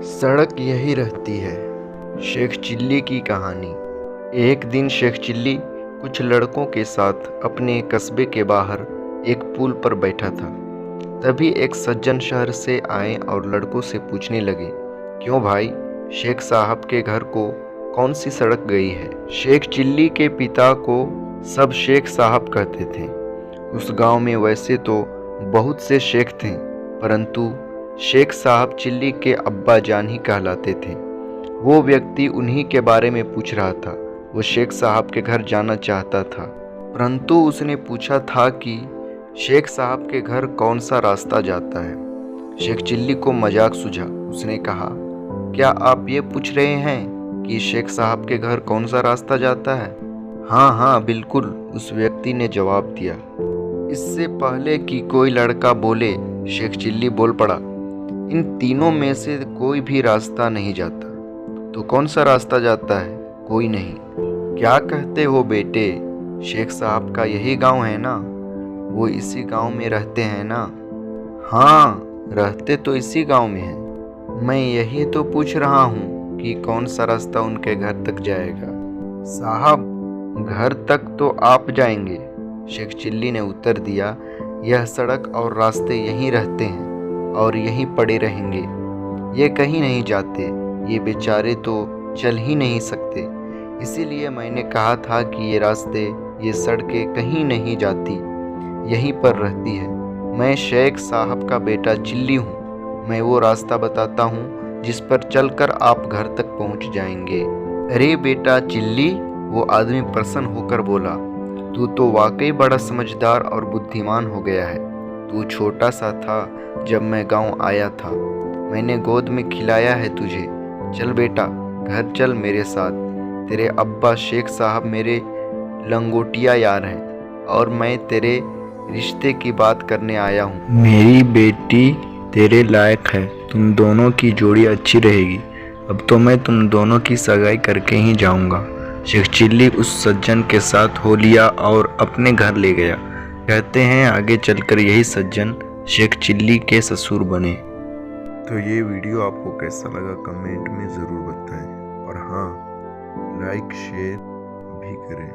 सड़क यही रहती है। शेख चिल्ली की कहानी। एक दिन शेख चिल्ली कुछ लड़कों के साथ अपने कस्बे के बाहर एक पुल पर बैठा था। तभी एक सज्जन शहर से आए और लड़कों से पूछने लगे, क्यों भाई, शेख साहब के घर को कौन सी सड़क गई है? शेख चिल्ली के पिता को सब शेख साहब कहते थे। उस गांव में वैसे तो बहुत से शेख थे, परंतु शेख साहब चिल्ली के अब्बा जान ही कहलाते थे। वो व्यक्ति उन्हीं के बारे में पूछ रहा था। वो शेख साहब के घर जाना चाहता था, परंतु उसने पूछा था कि शेख साहब के घर कौन सा रास्ता जाता है। शेख चिल्ली को मजाक सूझा। उसने कहा, क्या आप ये पूछ रहे हैं कि शेख साहब के घर कौन सा रास्ता जाता है? हाँ हाँ बिल्कुल, उस व्यक्ति ने जवाब दिया। इससे पहले कि कोई लड़का बोले, शेख चिल्ली बोल पड़ा, इन तीनों में से कोई भी रास्ता नहीं जाता। तो कौन सा रास्ता जाता है? कोई नहीं। क्या कहते हो बेटे, शेख साहब का यही गांव है ना? वो इसी गांव में रहते हैं ना? हाँ, रहते तो इसी गांव में हैं। मैं यही तो पूछ रहा हूँ कि कौन सा रास्ता उनके घर तक जाएगा। साहब, घर तक तो आप जाएंगे, शेख चिल्ली ने उत्तर दिया। यह सड़क और रास्ते यहीं रहते हैं और यहीं पड़े रहेंगे। ये कहीं नहीं जाते। ये बेचारे तो चल ही नहीं सकते। इसीलिए मैंने कहा था कि ये रास्ते, ये सड़कें कहीं नहीं जाती, यहीं पर रहती है। मैं शेख साहब का बेटा चिल्ली हूँ। मैं वो रास्ता बताता हूँ जिस पर चलकर आप घर तक पहुँच जाएंगे। अरे बेटा चिल्ली, वो आदमी प्रसन्न होकर बोला, तू तो वाकई बड़ा समझदार और बुद्धिमान हो गया है। तू छोटा सा था जब मैं गांव आया था। मैंने गोद में खिलाया है तुझे। चल बेटा, घर चल मेरे साथ। तेरे अब्बा शेख साहब मेरे लंगोटिया यार हैं और मैं तेरे रिश्ते की बात करने आया हूँ। मेरी बेटी तेरे लायक है। तुम दोनों की जोड़ी अच्छी रहेगी। अब तो मैं तुम दोनों की सगाई करके ही जाऊँगा। शेख चिल्ली उस सज्जन के साथ हो लिया और अपने घर ले गया। कहते हैं आगे चलकर यही सज्जन शेख चिल्ली के ससुर बने। तो ये वीडियो आपको कैसा लगा कमेंट में ज़रूर बताएं और हाँ, लाइक शेयर भी करें।